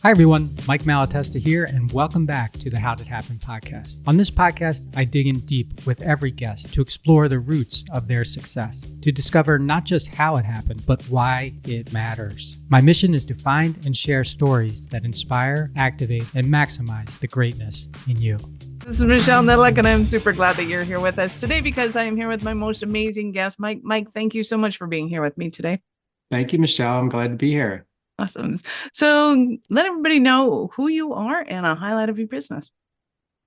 Hi, everyone. Mike Malatesta here, and welcome back to the How Did Happen podcast. On this podcast, I dig in deep with every guest to explore the roots of their success, to discover not just how it happened, but why it matters. My mission is to find and share stories that inspire, activate, and maximize the greatness in you. This is Michelle Nedelec, and I'm super glad that you're here with us today because I am here with my most amazing guest, Mike. Mike, thank you so much for being here with me today. Thank you, Michelle. I'm glad to be here. Awesome. So let everybody know who you are and a highlight of your business.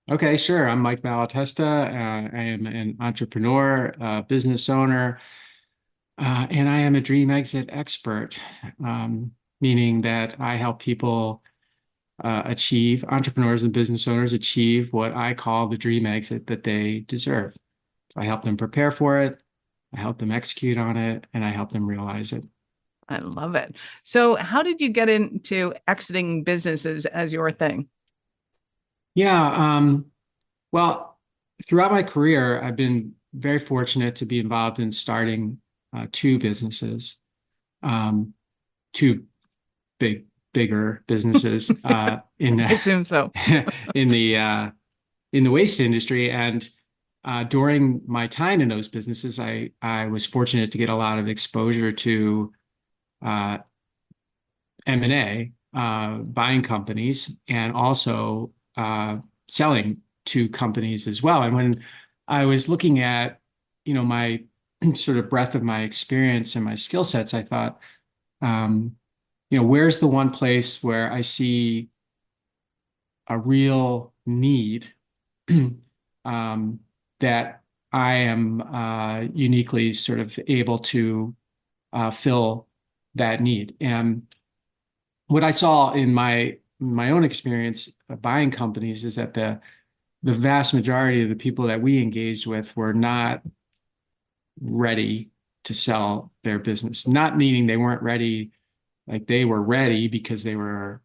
Okay, sure. I'm Mike Malatesta. I am an entrepreneur, business owner, and I am a dream exit expert, meaning that I help people entrepreneurs and business owners achieve what I call the dream exit that they deserve. So I help them prepare for it, I help them execute on it, and I help them realize it. I love it. So how did you get into exiting businesses as your thing? Yeah, well, throughout my career, I've been very fortunate to be involved in starting two businesses, two bigger businesses in the, I assume so. in the waste industry. And during my time in those businesses, I was fortunate to get a lot of exposure to M&A, buying companies, and also selling to companies as well. And when I was looking at, my sort of breadth of my experience and my skill sets, I thought, where's the one place where I see a real need that I am uniquely sort of able to fill that need. And what I saw in my own experience buying companies is that the vast majority of the people that we engaged with were not ready to sell their business. Not meaning they weren't ready, like they were ready because they were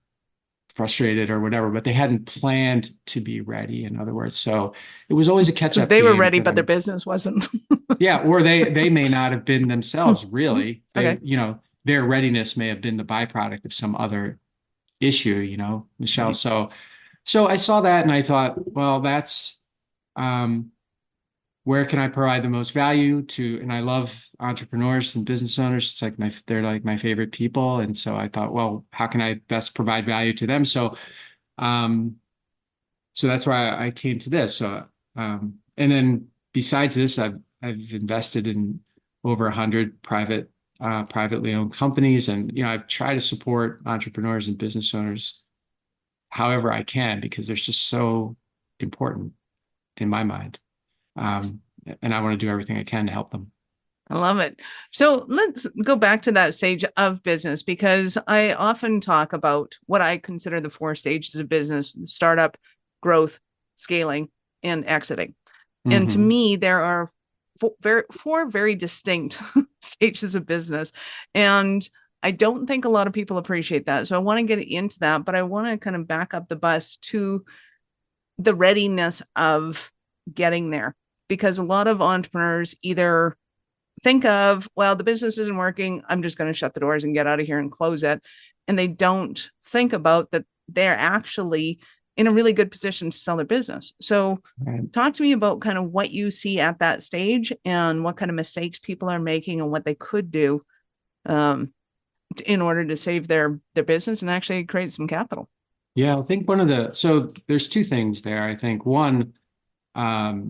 frustrated or whatever, but they hadn't planned to be ready, in other words. So it was always a catch-up. They were ready, but their business wasn't. Yeah, or they may not have been themselves, really. Okay. Their readiness may have been the byproduct of some other issue, Michelle. Right. So I saw that and I thought, well, that's where can I provide the most value to? And I love entrepreneurs and business owners. It's like they're like my favorite people. And so I thought, well, how can I best provide value to them? So that's why I came to this. So and then besides this, I've invested in over 100 privately owned companies. And, I've tried to support entrepreneurs and business owners however I can, because they're just so important in my mind. And I want to do everything I can to help them. I love it. So let's go back to that stage of business, because I often talk about what I consider the 4 stages of business: startup, growth, scaling, and exiting. Mm-hmm. And to me, there are four very distinct stages of business. And I don't think a lot of people appreciate that. So I want to get into that, but I want to kind of back up the bus to the readiness of getting there, because a lot of entrepreneurs either think of, well, the business isn't working, I'm just going to shut the doors and get out of here and close it. And they don't think about that they're actually in a really good position to sell their business. So talk to me about kind of what you see at that stage and what kind of mistakes people are making and what they could do in order to save their business and actually create some capital. Yeah, I think so there's 2 things there. I think one, I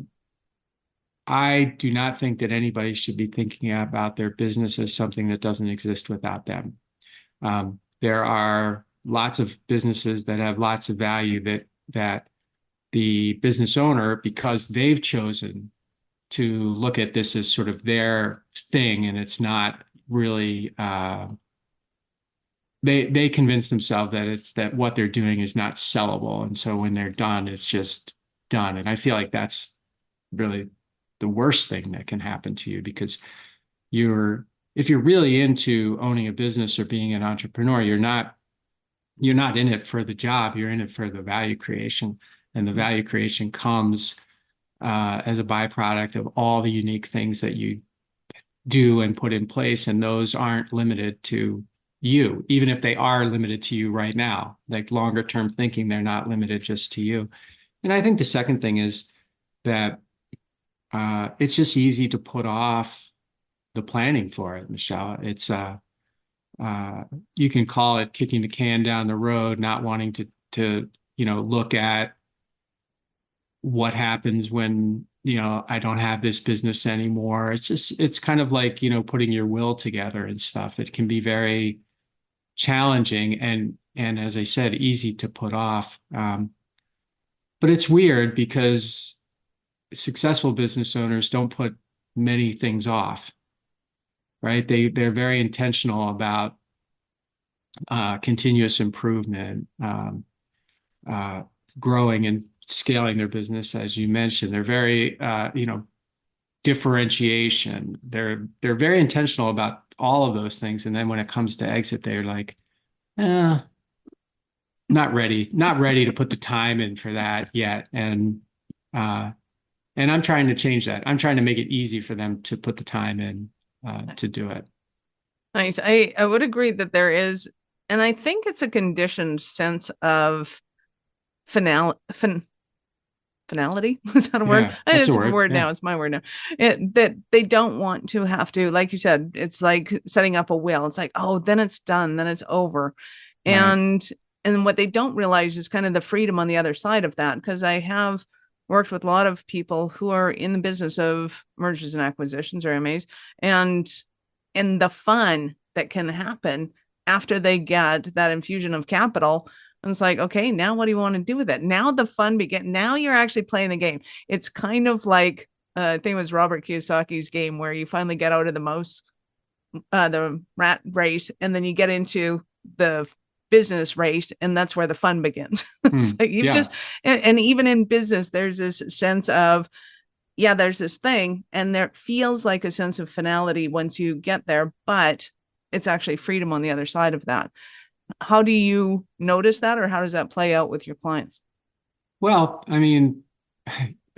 do not think that anybody should be thinking about their business as something that doesn't exist without them. There are lots of businesses that have lots of value that the business owner, because they've chosen to look at this as sort of their thing, and it's not really they convince themselves that what they're doing is not sellable, and so when they're done, it's just done. And I feel like that's really the worst thing that can happen to you, because if you're really into owning a business or being an entrepreneur, you're not in it for the job, you're in it for the value creation. And the value creation comes as a byproduct of all the unique things that you do and put in place. And those aren't limited to you, even if they are limited to you right now. Like longer term thinking, they're not limited just to you. And I think the second thing is that it's just easy to put off the planning for it, Michelle. It's you can call it kicking the can down the road, not wanting to look at what happens when I don't have this business anymore. It's kind of like putting your will together and stuff. It can be very challenging and as I said, easy to put off. But it's weird because successful business owners don't put many things off, right? They're very intentional about continuous improvement, growing and scaling their business, as you mentioned. They're very, differentiation. They're very intentional about all of those things. And then when it comes to exit, they're like, not ready to put the time in for that yet. And I'm trying to change that. I'm trying to make it easy for them to put the time in to do it. Nice. I would agree that there is, and I think it's a conditioned sense of finality. Is that a word? Yeah, that's It's a word. word Yeah. now. It's my word now. That they don't want to have to, like you said, it's like setting up a will. It's like, oh, then it's done, then it's over. Right. And what they don't realize is kind of the freedom on the other side of that. Because I have worked with a lot of people who are in the business of mergers and acquisitions or MAs, and the fun that can happen after they get that infusion of capital. And it's like, okay, now what do you want to do with it? Now the fun begins. Now you're actually playing the game. It's kind of like, I think it was Robert Kiyosaki's game where you finally get out of the rat race, and then you get into the business race, and that's where the fun begins. It's like you just, and even in business, there's this sense of, yeah, there's this thing, and there feels like a sense of finality once you get there, but it's actually freedom on the other side of that. How do you notice that, or how does that play out with your clients? Well, I mean,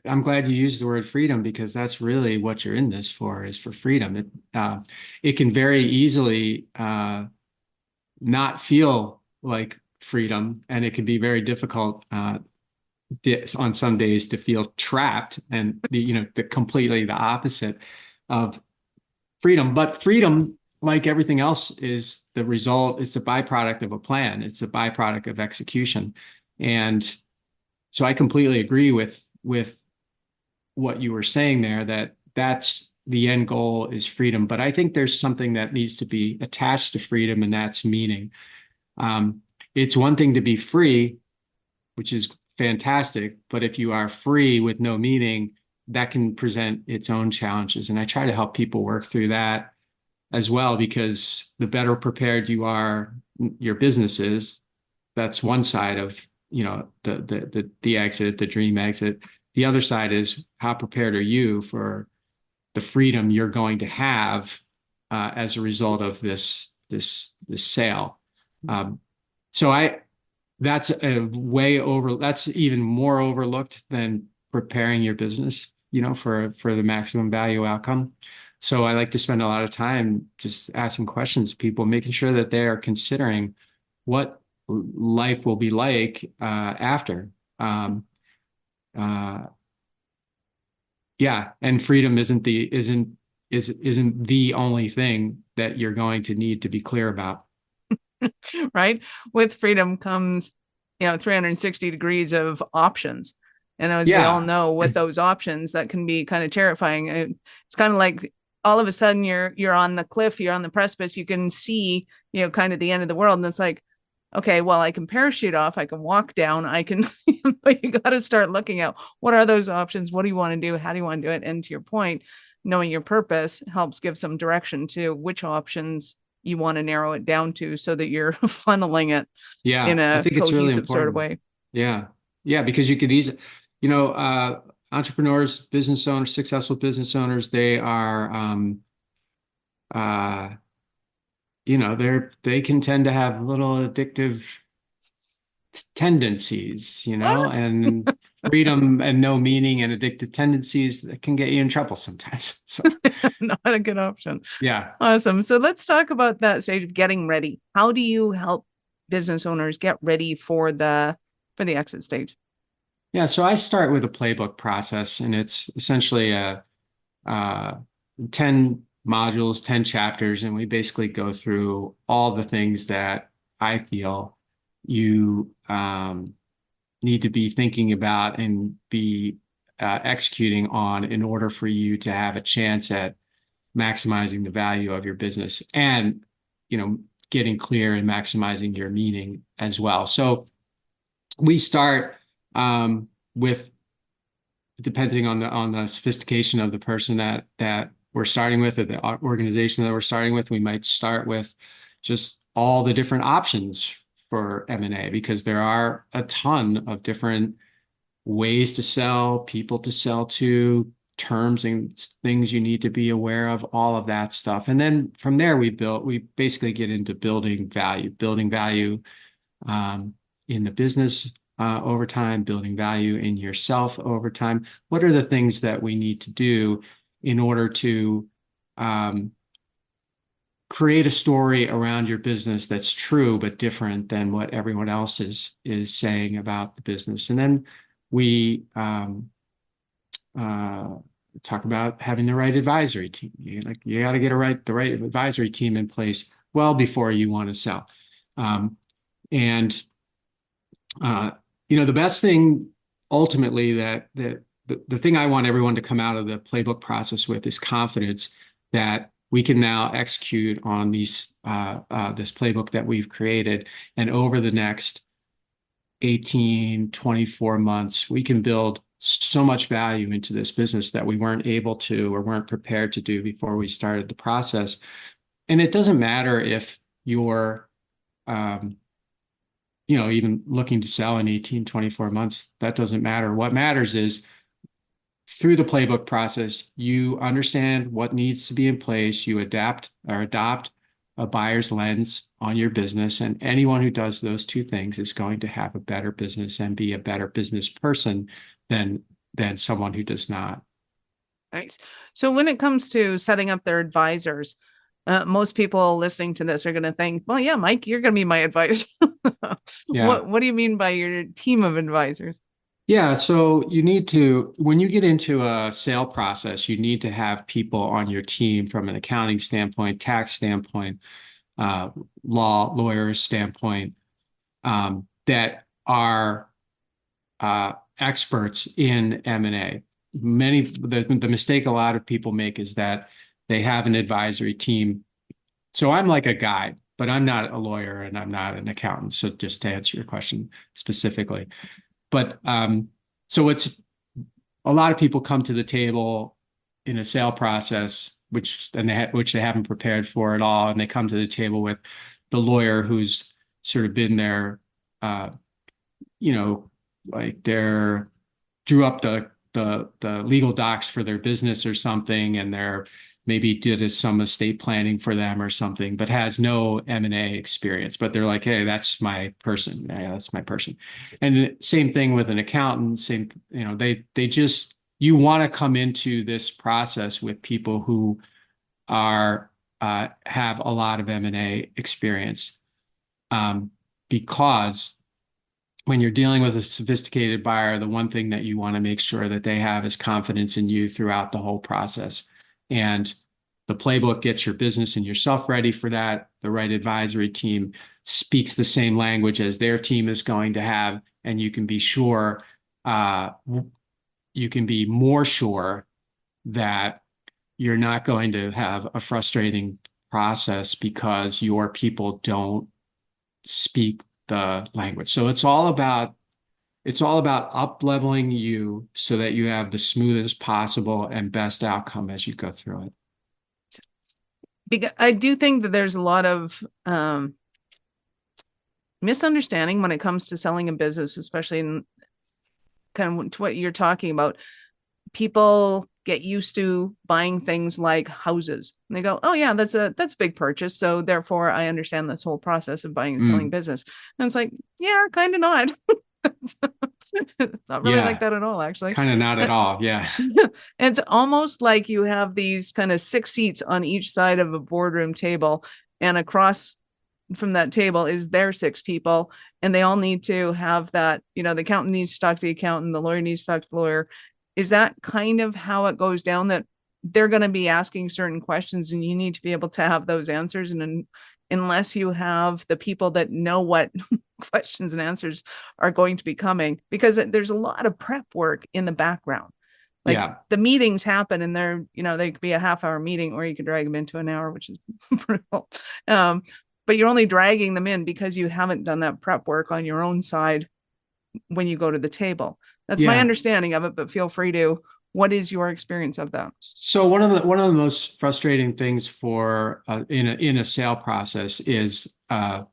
I'm glad you used the word freedom because that's really what you're in this for, is for freedom. It can very easily not feel like freedom, and it can be very difficult on some days to feel trapped, and the completely the opposite of freedom. But freedom, like everything else, is the result. It's a byproduct of a plan. It's a byproduct of execution. And so I completely agree with what you were saying there, that's the end goal is freedom. But I think there's something that needs to be attached to freedom, and that's meaning. It's one thing to be free, which is fantastic, but if you are free with no meaning, that can present its own challenges. And I try to help people work through that as well, because the better prepared you are, your business is. That's one side of the exit, the dream exit. The other side is, how prepared are you for the freedom you're going to have as a result of this sale? So that's that's even more overlooked than preparing your business, for the maximum value outcome. So I like to spend a lot of time just asking questions to people, making sure that they are considering what life will be like after. Yeah, and freedom isn't the only thing that you're going to need to be clear about. Right? With freedom comes, 360 degrees of options. And as we all know, with those options, that can be kind of terrifying. It's kind of like all of a sudden you're on the cliff, you're on the precipice, you can see, kind of the end of the world. And it's like, okay, well, I can parachute off, I can walk down, I can, but you got to start looking at what are those options? What do you want to do? How do you want to do it? And to your point, knowing your purpose helps give some direction to which options you want to narrow it down to, so that you're funneling it in I a think it's really cohesive sort of important. way. Yeah, because you could easily, entrepreneurs, business owners, successful business owners, they are, they can tend to have little addictive tendencies, and freedom and no meaning and addictive tendencies that can get you in trouble sometimes. So, Not a good option. yeah. Awesome. So let's talk about that stage of getting ready. How do you help business owners get ready for the exit stage? Yeah. So I start with a playbook process, and it's essentially a 10 modules, 10 chapters, and we basically go through all the things that I feel you need to be thinking about and be executing on in order for you to have a chance at maximizing the value of your business and, getting clear and maximizing your meaning as well. So we start with, depending on the sophistication of the person that we're starting with, or the organization that we're starting with, we might start with just all the different options for M&A, because there are a ton of different ways to sell, people to sell to, terms and things you need to be aware of, all of that stuff. And then from there, we basically get into building value in the business over time, building value in yourself over time. What are the things that we need to do in order to create a story around your business that's true but different than what everyone else is saying about the business? And then we talk about having the right advisory team. You got to get the right advisory team in place well before you want to sell. The best thing ultimately that the thing I want everyone to come out of the playbook process with is confidence that we can now execute on this playbook that we've created. And over the next 18, 24 months, we can build so much value into this business that we weren't able to or weren't prepared to do before we started the process. And it doesn't matter if you're, even looking to sell in 18, 24 months, that doesn't matter. What matters is through the playbook process, you understand what needs to be in place, you adapt or adopt a buyer's lens on your business. And anyone who does those two things is going to have a better business and be a better business person than someone who does not. Nice. So when it comes to setting up their advisors, most people listening to this are going to think, well, yeah, Mike, you're going to be my advisor. Yeah. What do you mean by your team of advisors? Yeah, so you need to, when you get into a sale process, you need to have people on your team from an accounting standpoint, tax standpoint, lawyers standpoint, that are experts in M&A. The mistake a lot of people make is that they have an advisory team. So I'm like a guide, but I'm not a lawyer and I'm not an accountant. So just to answer your question specifically. But so it's a lot of people come to the table in a sale process, which they haven't prepared for at all, and they come to the table with the lawyer who's sort of been there, like they're drew up the legal docs for their business or something, and they're maybe did some estate planning for them or something, but has no M&A experience. But they're like, hey, that's my person. Yeah, that's my person. And same thing with an accountant. You want to come into this process with people who have a lot of M&A experience, because when you're dealing with a sophisticated buyer, the one thing that you want to make sure that they have is confidence in you throughout the whole process. And the playbook gets your business and yourself ready for that. The right advisory team speaks the same language as their team is going to have. And you can be sure, you can be more sure that you're not going to have a frustrating process because your people don't speak the language. So it's all about up-leveling you so that you have the smoothest possible and best outcome as you go through it. Because I do think that there's a lot of misunderstanding when it comes to selling a business, especially in kind of what you're talking about. People get used to buying things like houses. And they go, oh yeah, that's a big purchase. So therefore I understand this whole process of buying and selling business. And it's like, yeah, kind of not. Not really like that at all, actually. Kind of not at all. Yeah. It's almost like you have these kind of 6 seats on each side of a boardroom table, and across from that table is their 6 people, and they all need to have that, the accountant needs to talk to the accountant, the lawyer needs to talk to the lawyer. Is that kind of how it goes down, that they're going to be asking certain questions and you need to be able to have those answers? And unless you have the people that know what questions and answers are going to be coming, because there's a lot of prep work in the background. Like the meetings happen and they're, they could be a half-hour meeting, or you could drag them into an hour, which is brutal. But you're only dragging them in because you haven't done that prep work on your own side when you go to the table. That's my understanding of it, but feel free to, what is your experience of that? So one of the most frustrating things for in a sale process is an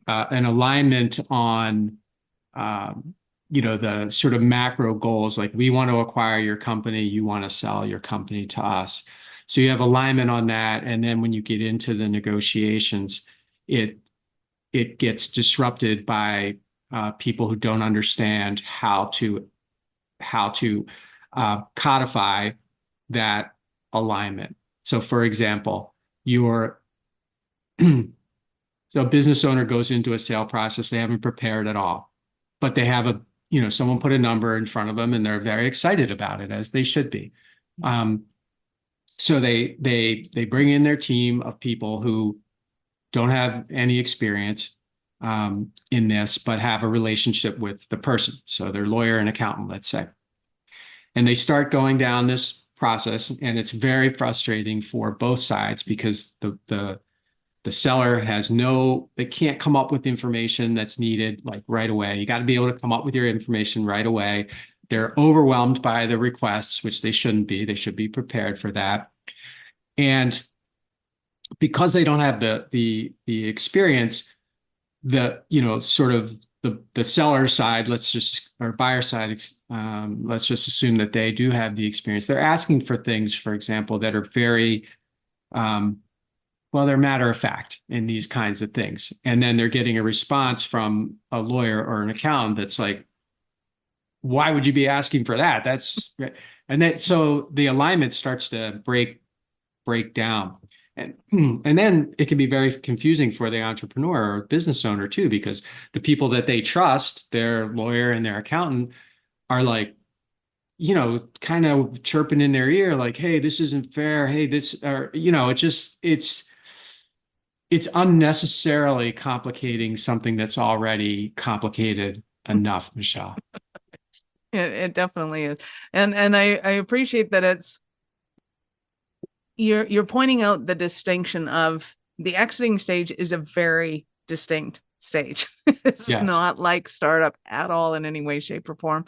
alignment on the sort of macro goals. Like, we want to acquire your company, you want to sell your company to us. So you have alignment on that, and then when you get into the negotiations, it gets disrupted by people who don't understand how to codify that alignment. So, for example, so a business owner goes into a sale process, they haven't prepared at all, but they have someone put a number in front of them and they're very excited about it, as they should be. So they bring in their team of people who don't have any experience in this, but have a relationship with the person. So their lawyer and accountant, let's say. And they start going down this process, and it's very frustrating for both sides, because the seller they can't come up with information that's needed like right away. You got to be able to come up with your information right away. They're overwhelmed by the requests, which they shouldn't be. They should be prepared for that. And because they don't have the experience, sort of the seller side, or buyer side, let's just assume that they do have the experience. They're asking for things, for example, that are very, they're matter of fact in these kinds of things. And then they're getting a response from a lawyer or an accountant that's like, why would you be asking for that? So the alignment starts to break down. And then it can be very confusing for the entrepreneur or business owner too, because the people that they trust, their lawyer and their accountant, are like, kind of chirping in their ear, like, hey, this isn't fair. Hey, it's unnecessarily complicating something that's already complicated enough, Michelle. It definitely is. And I appreciate that you're pointing out the distinction of the exiting stage is a very distinct stage. It's not like startup at all in any way, shape, or form.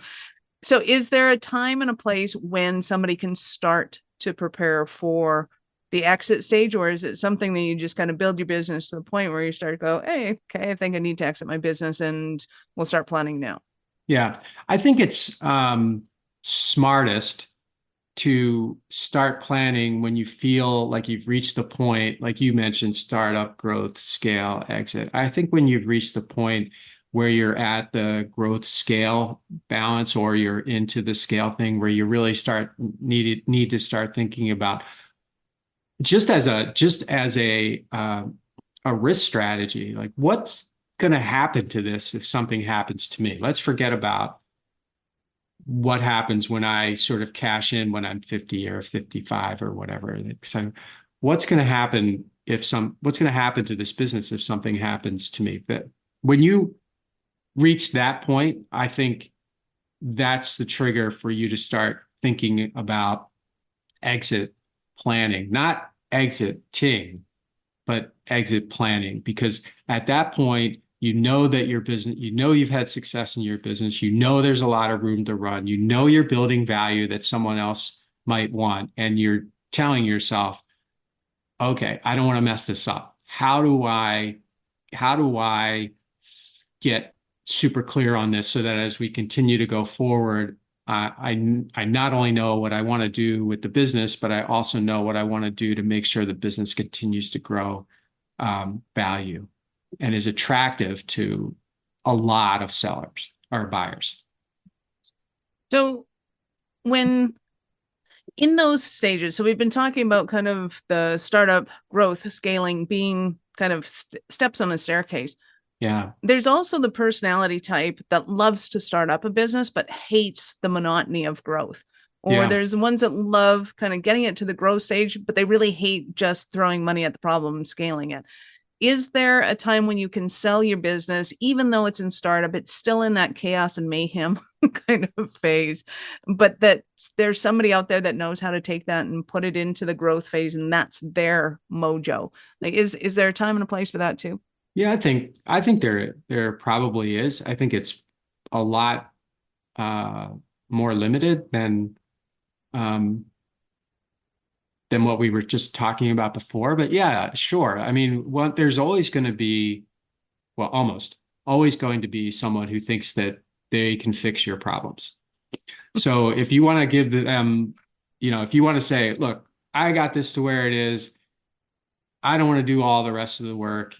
So is there a time and a place when somebody can start to prepare for the exit stage, or is it something that you just kind of build your business to the point where you start to go, hey, okay, I think I need to exit my business, and we'll start planning now? Yeah, I think it's smartest to start planning when you feel like you've reached the point, like you mentioned, startup, growth, scale, exit. I think when you've reached the point where you're at the growth scale balance, or you're into the scale thing, where you really need to start thinking about just as a risk strategy, like, what's going to happen to this if something happens to me? Let's forget about what happens when I sort of cash in when I'm 50 or 55 or whatever. So what's going to happen to this business if something happens to me? But when you reach that point, I think that's the trigger for you to start thinking about exit planning, not exiting, but exit planning. Because at that point, that your business, you've had success in your business, there's a lot of room to run, you're building value that someone else might want, and you're telling yourself, okay, I don't want to mess this up. How do I get super clear on this so that as we continue to go forward, I not only know what I want to do with the business, but I also know what I want to do to make sure the business continues to grow value and is attractive to a lot of sellers or buyers. So when in those stages, so we've been talking about kind of the startup growth scaling being kind of steps on a staircase. Yeah. There's also the personality type that loves to start up a business, but hates the monotony of growth. Or Yeah. there's the ones that love kind of getting it to the growth stage, but they really hate just throwing money at the problem and scaling it. Is there a time when you can sell your business, even though it's in startup, it's still in that chaos and mayhem kind of phase, but that there's somebody out there that knows how to take that and put it into the growth phase, and that's their mojo? Like, is there a time and a place for that too? Yeah, I think there probably is. I think it's a lot more limited than what we were just talking about before. But yeah, sure. I mean, there's always going to be, well, almost always going to be someone who thinks that they can fix your problems. So if you want to give them, if you want to say, look, I got this to where it is, I don't want to do all the rest of the work.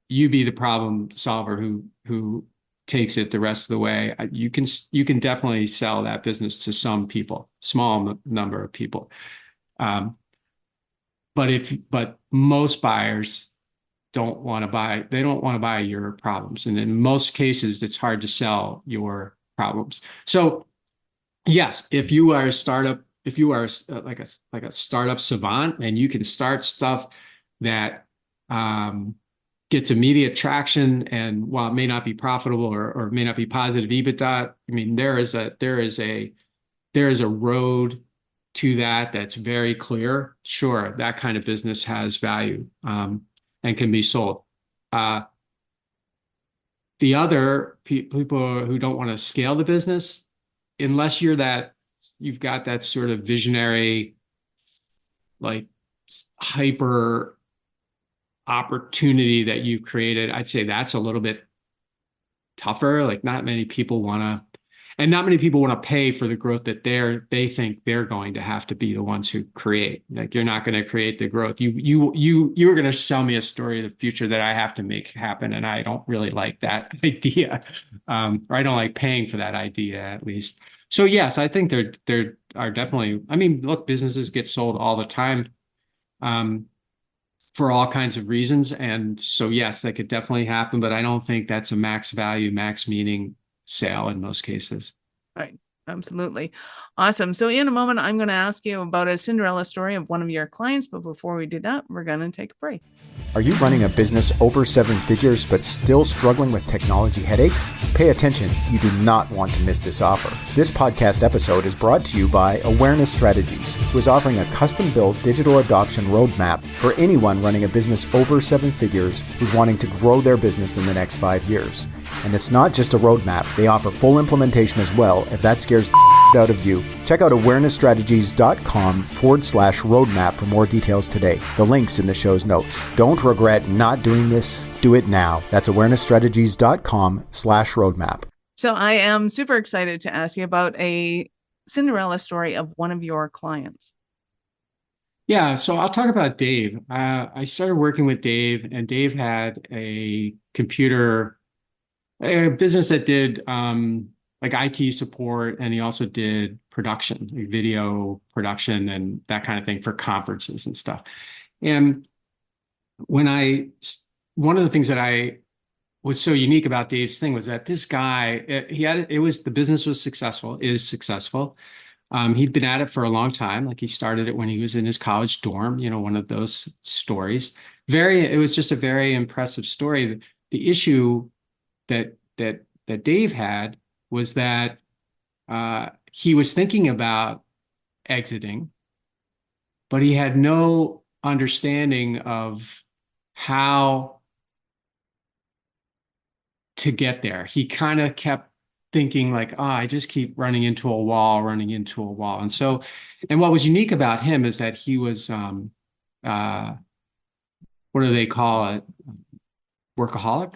You be the problem solver who takes it the rest of the way. You can definitely sell that business to some people, small number of people. But most buyers don't want to buy. They don't want to buy your problems, and in most cases, it's hard to sell your problems. So, yes, if you are a startup, if you are like a startup savant, and you can start stuff that gets immediate traction, and while it may not be profitable or may not be positive EBITDA, I mean, there is a road to that's very clear. Sure, that kind of business has value and can be sold. The other people who don't want to scale the business, unless you've got that sort of visionary, like hyper opportunity that you've created, I'd say that's a little bit tougher. Like not many people want to pay for the growth that they think they're going to have to be the ones who create. Like you're not going to create the growth. You were going to sell me a story of the future that I have to make happen, and I don't really like that idea, or I don't like paying for that idea at least. So yes, I think there are definitely. I mean, look, businesses get sold all the time, for all kinds of reasons, and so yes, that could definitely happen. But I don't think that's a max value, max meaning sale in most cases. Right. Absolutely. Awesome. So in a moment, I'm going to ask you about a Cinderella story of one of your clients. But before we do that, we're going to take a break. Are you running a business over 7 figures but still struggling with technology headaches? Pay attention. You do not want to miss this offer. This podcast episode is brought to you by Awareness Strategies, who is offering a custom-built digital adoption roadmap for anyone running a business over 7 figures who's wanting to grow their business in the next 5 years. And it's not just a roadmap. They offer full implementation as well if that scares the out of you. Check out awarenessstrategies.com/roadmap for more details today. The link's in the show's notes. Don't regret not doing this. Do it now. That's awarenessstrategies.com/roadmap. So I am super excited to ask you about a Cinderella story of one of your clients. Yeah, so I'll talk about Dave. I started working with Dave, and Dave had a business that did like IT support, and he also did production, like video production and that kind of thing for conferences and stuff. And one of the things that I was so unique about Dave's thing was that this guy, the business was successful, is successful. He'd been at it for a long time. Like he started it when he was in his college dorm, one of those stories. It was just a very impressive story. The issue that Dave had was that he was thinking about exiting, but he had no understanding of how to get there. He kind of kept thinking like, I just keep running into a wall. And what was unique about him is that he was, what do they call it? Workaholic?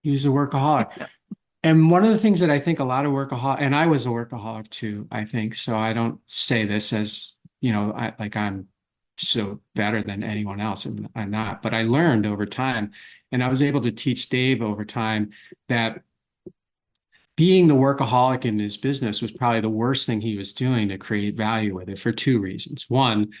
He was a workaholic. And one of the things that I think a lot of workaholic, and I was a workaholic too, I think, so I don't say this as, I'm so better than anyone else, and I'm not, but I learned over time, and I was able to teach Dave over time that being the workaholic in his business was probably the worst thing he was doing to create value with it for two reasons. One,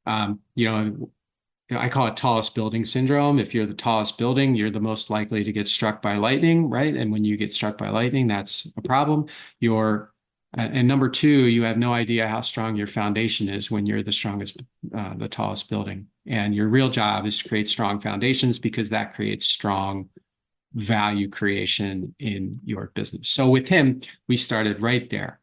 I call it tallest building syndrome. If you're the tallest building, you're the most likely to get struck by lightning, right? And when you get struck by lightning, that's a problem. And number two, you have no idea how strong your foundation is when you're the strongest, the tallest building. And your real job is to create strong foundations, because that creates strong value creation in your business. So with him, we started right there.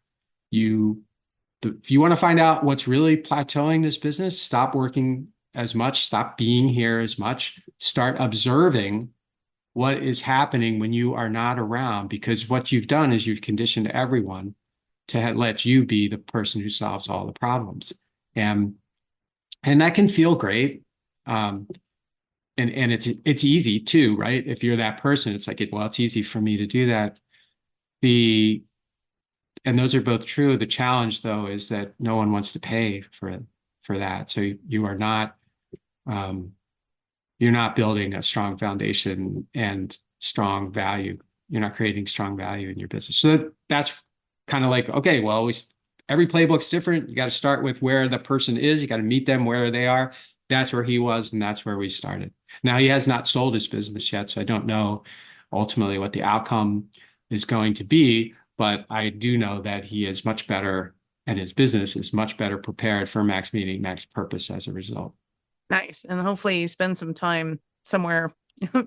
If you want to find out what's really plateauing this business, stop working as much, stop being here as much, start observing what is happening when you are not around, because what you've done is you've conditioned everyone to let you be the person who solves all the problems. And that can feel great. And it's easy too, right? If you're that person, it's like, it's easy for me to do that. And those are both true. The challenge, though, is that no one wants to pay for that. So you are not, you're not building a strong foundation and strong value. You're not creating strong value in your business. So that's kind of like, okay, well, every playbook's different. You got to start with where the person is. You got to meet them where they are. That's where he was, and that's where we started. Now, he has not sold his business yet, so I don't know ultimately what the outcome is going to be, but I do know that he is much better, and his business is much better prepared for max meaning, max purpose as a result. Nice. And hopefully you spend some time somewhere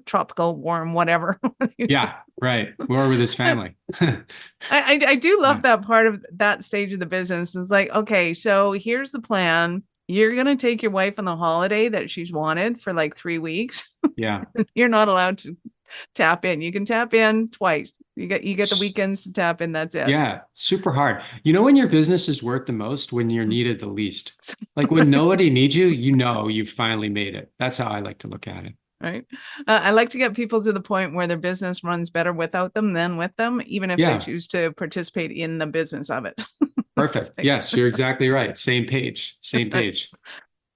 tropical, warm, whatever. Yeah, right. Or with his family. I do love that part of that stage of the business. It's like, okay, so here's the plan. You're going to take your wife on the holiday that she's wanted for like 3 weeks. Yeah. You're not allowed to tap in. You can tap in twice. You get the weekends to tap in. That's it. Yeah. Super hard. When your business is worth the most, when you're needed the least, like when nobody needs you, you've finally made it. That's how I like to look at it. Right. I like to get people to the point where their business runs better without them than with them, even if they choose to participate in the business of it. Perfect. Yes, you're exactly right. Same page.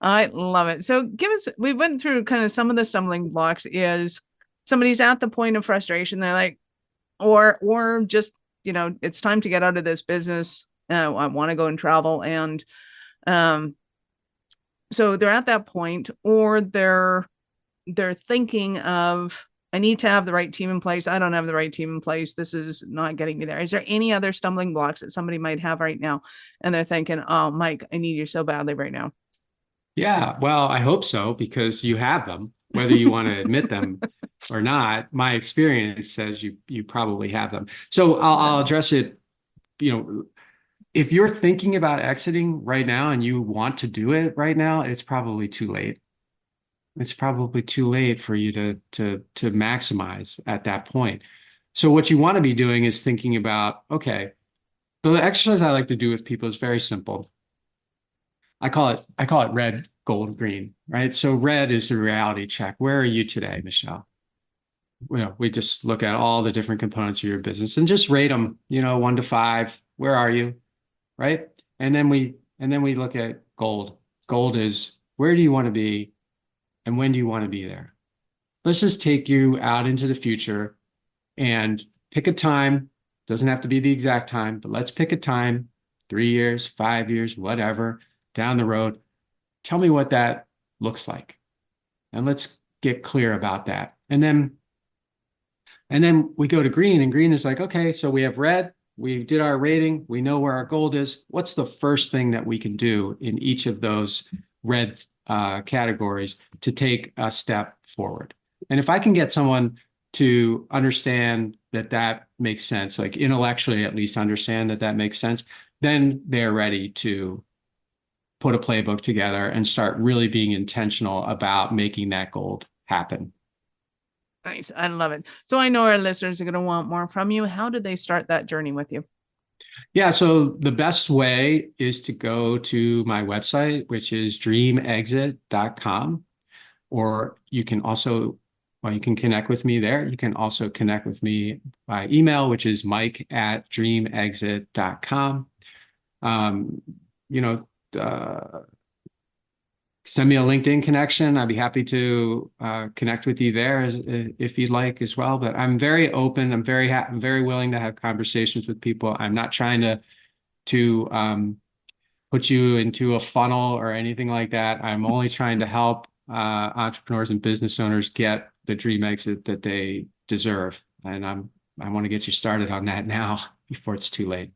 I love it. So we went through kind of some of the stumbling blocks. Is somebody's at the point of frustration. They're like, or just, it's time to get out of this business. I want to go and travel. And so they're at that point, or they're thinking of, I need to have the right team in place. I don't have the right team in place. This is not getting me there. Is there any other stumbling blocks that somebody might have right now? And they're thinking, oh, Mike, I need you so badly right now. Yeah, well, I hope so, because you have them, whether you want to admit them or not. My experience says you probably have them. So I'll address it. If you're thinking about exiting right now and you want to do it right now, it's probably too late. It's probably too late for you to maximize at that point. So what you want to be doing is thinking about, okay, the exercise I like to do with people is very simple. I call it red, gold, green, right? So red is the reality check. Where are you today, Michelle? We just look at all the different components of your business and just rate them, 1 to 5. Where are you, right? And then we look at gold. Gold is, where do you want to be? And when do you want to be there? Let's just take you out into the future and pick a time. Doesn't have to be the exact time, but let's pick a time, 3 years, 5 years, whatever, down the road. Tell me what that looks like. And let's get clear about that. And then we go to green, and green is like, okay, so we have red, we did our rating, we know where our gold is. What's the first thing that we can do in each of those red categories to take a step forward? And if I can get someone to understand that makes sense, like intellectually at least understand that makes sense, then they're ready to put a playbook together and start really being intentional about making that gold happen. Nice. I love it. So I know our listeners are going to want more from you. How did they start that journey with you? Yeah, so the best way is to go to my website, which is dreamexit.com, or you can also well, you can connect with me there. You can also connect with me by email, which is mike@dreamexit.com. You know, send me a LinkedIn connection. I'd be happy to connect with you there if you'd like as well. But I'm very open. I'm very willing to have conversations with people. I'm not trying to put you into a funnel or anything like that. I'm only trying to help entrepreneurs and business owners get the dream exit that they deserve. And I want to get you started on that now before it's too late.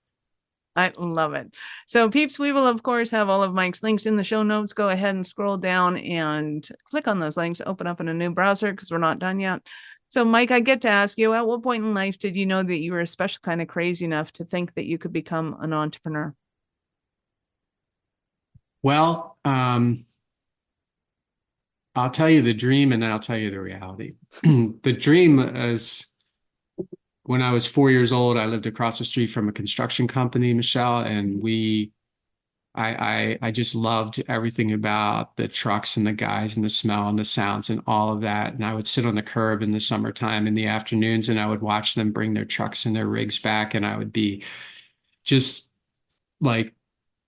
I love it. So peeps, we will of course have all of Mike's links in the show notes. Go ahead and scroll down and click on those links, open up in a new browser because we're not done yet. So Mike, I get to ask you, at what point in life did you know that you were a special kind of crazy enough to think that you could become an entrepreneur? Well, I'll tell you the dream and then I'll tell you the reality. The dream is when I was 4 years old, I lived across the street from a construction company, Michelle, and I just loved everything about the trucks and the guys and the smell and the sounds and all of that. And I would sit on the curb in the summertime in the afternoons and I would watch them bring their trucks and their rigs back. And I would be just like,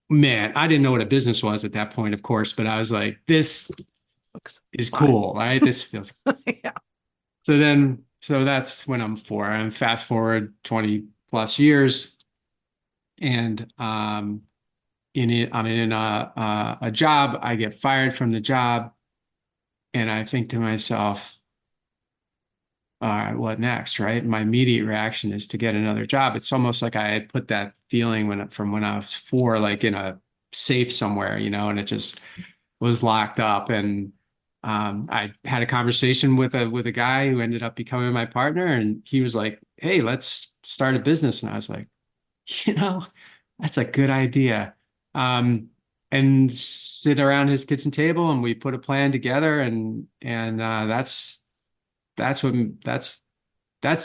man, I didn't know what a business was at that point, of course, but I was like, this is cool, right? This feels Yeah. So that's when I'm 4. I'm fast forward 20 plus years, and I'm in a job. I get fired from the job, and I think to myself, all right, what next, right? My immediate reaction is to get another job. It's almost like I had put that feeling from when I was 4, like in a safe somewhere, and it just was locked up. And I had a conversation with a guy who ended up becoming my partner, and he was like, "Hey, let's start a business." And I was like, that's a good idea. And sit around his kitchen table, and we put a plan together, and that's the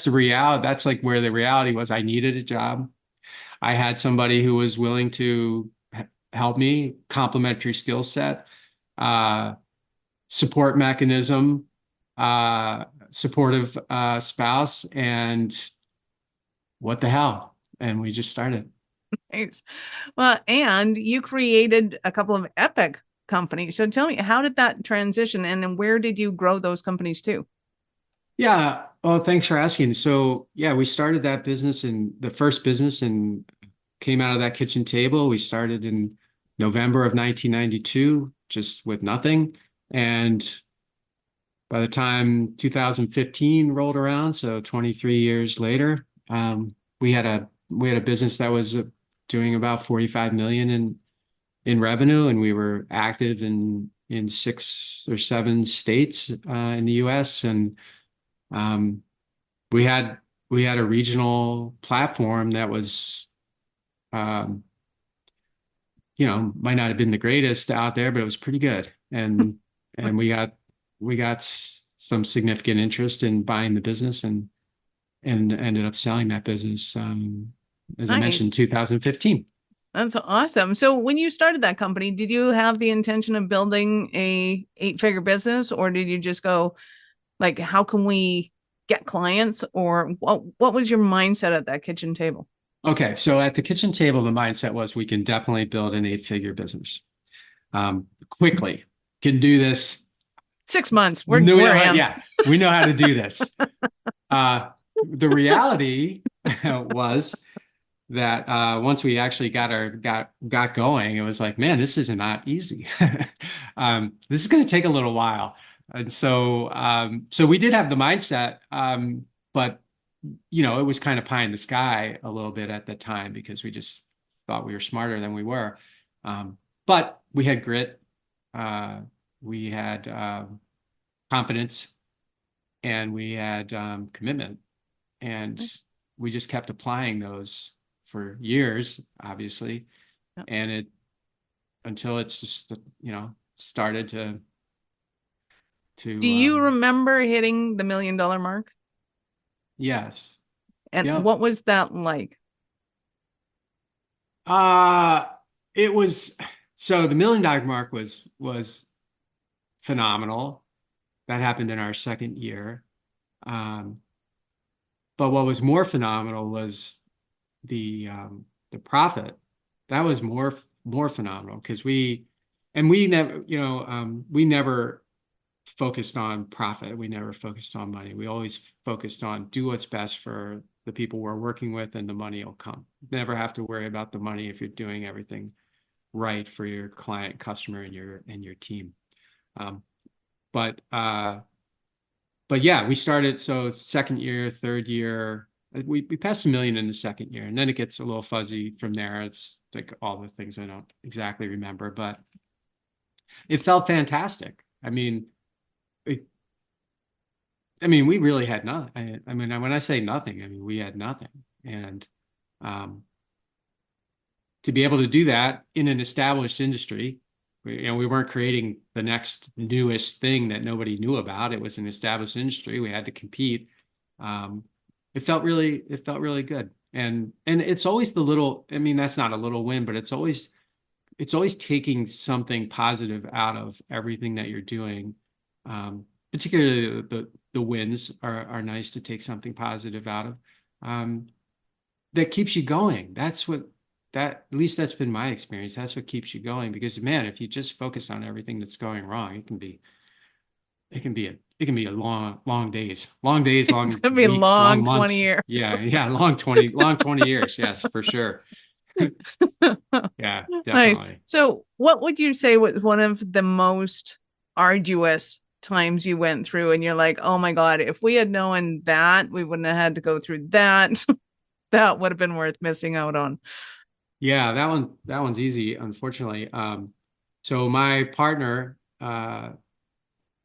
reality. That's like where the reality was. I needed a job. I had somebody who was willing to help me, complementary skill set, support mechanism, supportive spouse, and what the hell? And we just started. Thanks. Well, and you created a couple of epic companies. So tell me, how did that transition and where did you grow those companies to? Yeah. Well, thanks for asking. So yeah, we started that business the first business and came out of that kitchen table. We started in November of 1992, just with nothing. And by the time 2015 rolled around, so 23 years later, we had a business that was doing about 45 million in revenue, and we were active in 6 or 7 states in the U.S. And we had a regional platform that was, might not have been the greatest out there, but it was pretty good. And we got some significant interest in buying the business and ended up selling that business, as I mentioned, 2015. That's awesome. So when you started that company, did you have the intention of building a 8-figure business, or did you just go like, how can we get clients, or what was your mindset at that kitchen table? Okay. So at the kitchen table, the mindset was we can definitely build an 8-figure business. Quickly can do this. 6 months. We know how to do this. The reality was that once we actually got going, it was like, man, this is not easy. This is going to take a little while. And so we did have the mindset, but it was kind of pie in the sky a little bit at the time because we just thought we were smarter than we were. But we had grit, we had confidence, and we had commitment, and we just kept applying those for years, obviously, and until it's just started to. Do you remember hitting the $1 million mark? Yes. And what was that like? It was, so the $1 million mark was phenomenal. That happened in our second year. But what was more phenomenal was the profit. That was more phenomenal because we never, we never focused on profit. We never focused on money. We always focused on do what's best for the people we're working with, and the money will come. Never have to worry about the money if you're doing everything right for your client, customer, and your team. But yeah, we started. So second year, third year, we passed $1 million in the second year, and then it gets a little fuzzy from there. It's like all the things I don't exactly remember, but it felt fantastic. I mean, we really had nothing. I mean, when I say nothing, I mean, we had nothing. And to be able to do that in an established industry, we weren't creating the next newest thing that nobody knew about. It was an established industry. We had to compete. It felt really good. And it's always the little, I mean, that's not a little win, but it's always taking something positive out of everything that you're doing. Particularly the wins are nice to take something positive out of, that keeps you going. At least that's been my experience. That's what keeps you going, because man, if you just focus on everything that's going wrong, it can be a long days, long It's gonna be weeks, long long 20 months. years. Yeah. Long 20 years. Yes, for sure. Yeah, Nice. definitely. So what would you say was one of the most arduous times you went through, and you're like, oh my God, if we had known that, we wouldn't have had to go through that. That would have been worth missing out on. Yeah, that one's easy, unfortunately. So my partner,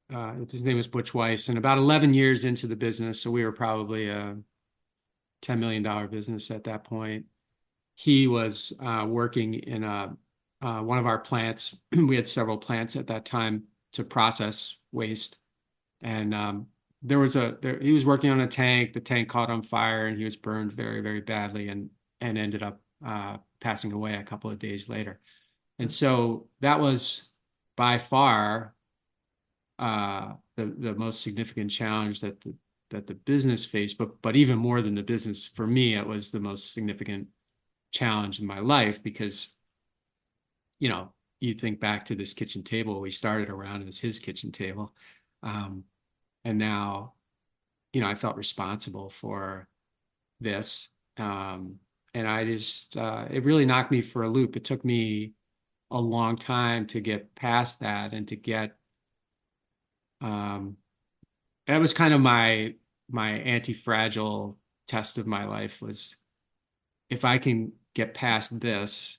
his name is Butch Weiss, and about 11 years into the business, so we were probably a $10 million business at that point. He was working in one of our plants. We had several plants at that time to process waste, and he was working on a tank. The tank caught on fire, and he was burned very, very badly, and ended up passing away a couple of days later. And so that was by far the most significant challenge that the business faced, but even more than the business, for me, it was the most significant challenge in my life, because you think back to this kitchen table we started around as his kitchen table, and now I felt responsible for this, and I just it really knocked me for a loop. It took me a long time to get past that, and to get that was kind of my anti-fragile test of my life, was if I can get past this,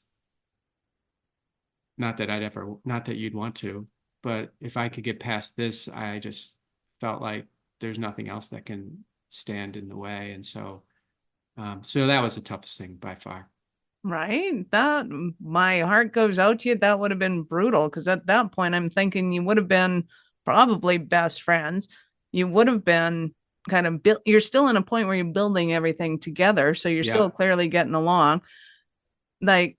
not that you'd want to, but if I could get past this, I just felt like there's nothing else that can stand in the way. And so that was the toughest thing by far. Right. That, my heart goes out to you. That would have been brutal, because at that point, I'm thinking you would have been probably best friends. You would have been kind of you're still in a point where you're building everything together. So you're still clearly getting along. Like,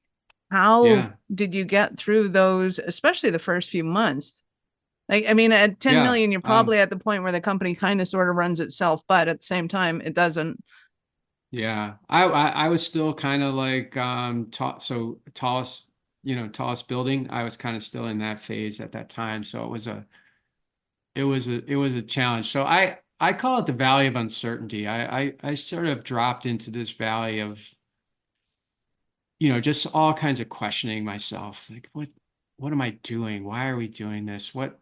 how did you get through those, especially the first few months? Like, I mean, at 10 million, you're probably at the point where the company kind of sort of runs itself, but at the same time, it doesn't. Yeah, I was still kind of like tallest building. I was kind of still in that phase at that time, so it was a challenge. So I call it the valley of uncertainty. I sort of dropped into this valley of just all kinds of questioning myself, like what am I doing? Why are we doing this? What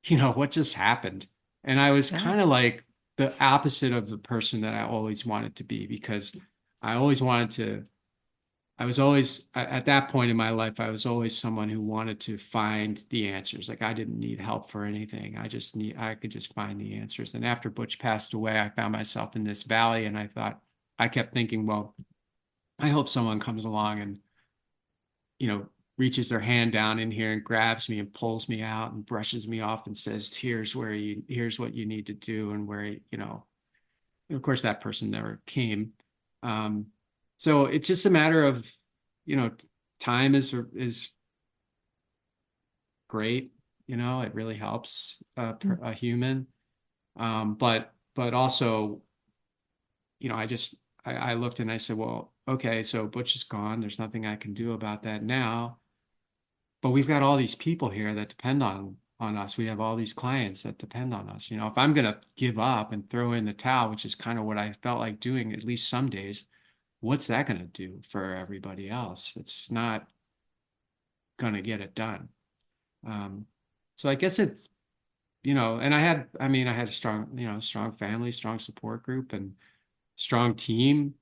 just happened? And I was kind of like the opposite of the person that I always wanted to be, because I was always, at that point in my life, I was always someone who wanted to find the answers. Like, I didn't need help for anything. I could just find the answers. And after Butch passed away, I found myself in this valley, and I kept thinking, well, I hope someone comes along and, reaches their hand down in here and grabs me and pulls me out and brushes me off and says, here's what you need to do. And where, of course, that person never came. So it's just a matter of, time is great. It really helps a human. But also, I looked and I said, well, okay, so Butch is gone. There's nothing I can do about that now. But we've got all these people here that depend on us. We have all these clients that depend on us. If I'm going to give up and throw in the towel, which is kind of what I felt like doing at least some days, what's that going to do for everybody else? It's not going to get it done. So I guess it's, and I had a strong family, strong support group, and strong team.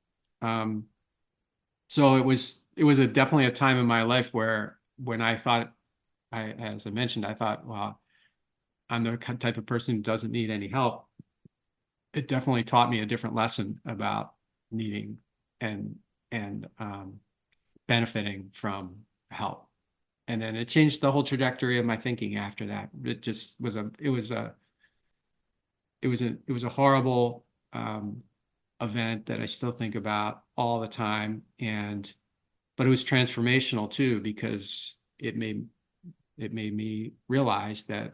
So it was definitely a time in my life where, when I thought, as I mentioned, I thought, well, I'm the type of person who doesn't need any help. It definitely taught me a different lesson about needing and benefiting from help. And then it changed the whole trajectory of my thinking after that. It just was it was a horrible event that I still think about all the time. But it was transformational too, because it made me realize that,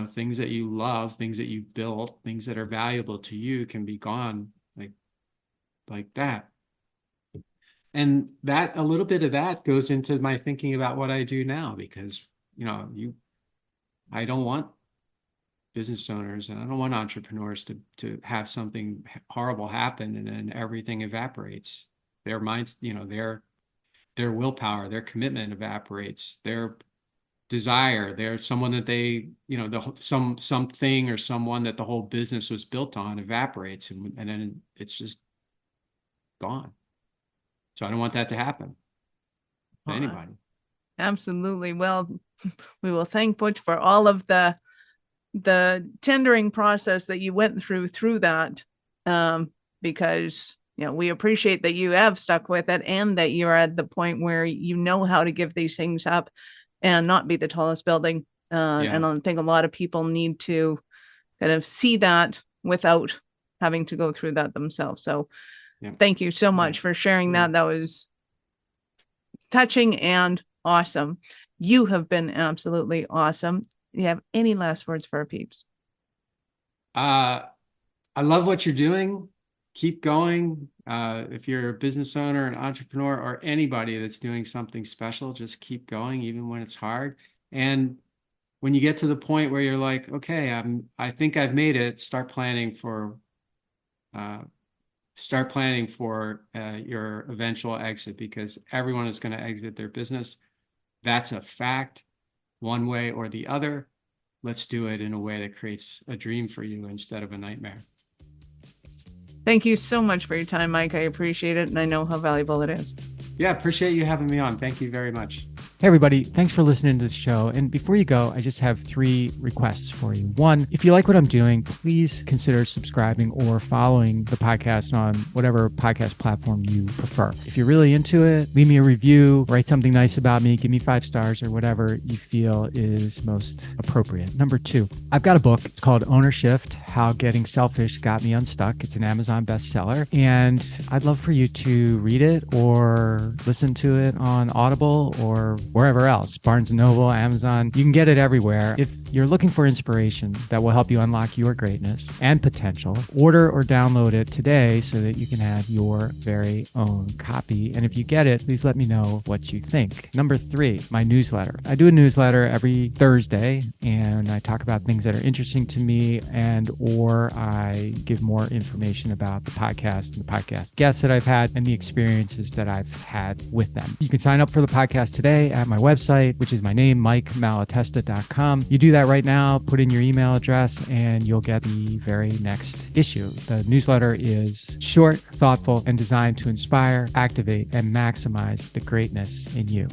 things that you love, things that you've built, things that are valuable to you can be gone like that. And that, a little bit of that goes into my thinking about what I do now, because, I don't want business owners and I don't want entrepreneurs to have something horrible happen and then everything evaporates. Their minds, their willpower, their commitment evaporates, their desire, their someone that they, something or someone that the whole business was built on evaporates, and then it's just gone. So I don't want that to happen to anybody. Absolutely. Well, we will thank Butch for all of the tendering process that you went through that, because we appreciate that you have stuck with it, and that you're at the point where you know how to give these things up and not be the tallest building. And I think a lot of people need to kind of see that without having to go through that themselves. So thank you so much for sharing that. That was touching and awesome. You have been absolutely awesome. Do you have any last words for our peeps? I love what you're doing. Keep going. If you're a business owner, an entrepreneur, or anybody that's doing something special, just keep going, even when it's hard. And when you get to the point where you're like, okay, I think I've made it, start planning for your eventual exit, because everyone is going to exit their business. That's a fact, one way or the other. Let's do it in a way that creates a dream for you instead of a nightmare. Thank you so much for your time, Mike. I appreciate it, and I know how valuable it is. Yeah, appreciate you having me on. Thank you very much. Hey everybody, thanks for listening to the show. And before you go, I just have 3 requests for you. 1, if you like what I'm doing, please consider subscribing or following the podcast on whatever podcast platform you prefer. If you're really into it, leave me a review, write something nice about me, give me 5 stars or whatever you feel is most appropriate. Number 2, I've got a book. It's called Owner Shift: How Getting Selfish Got Me Unstuck. It's an Amazon bestseller, and I'd love for you to read it or listen to it on Audible or wherever else, Barnes & Noble, Amazon. You can get it everywhere. If you're looking for inspiration that will help you unlock your greatness and potential, order or download it today so that you can have your very own copy. And if you get it, please let me know what you think. Number 3, my newsletter. I do a newsletter every Thursday, and I talk about things that are interesting to me, or I give more information about the podcast and the podcast guests that I've had and the experiences that I've had with them. You can sign up for the podcast today at my website, which is my name, MikeMalatesta.com. You do that right now, put in your email address, and you'll get the very next issue. The newsletter is short, thoughtful, and designed to inspire, activate, and maximize the greatness in you.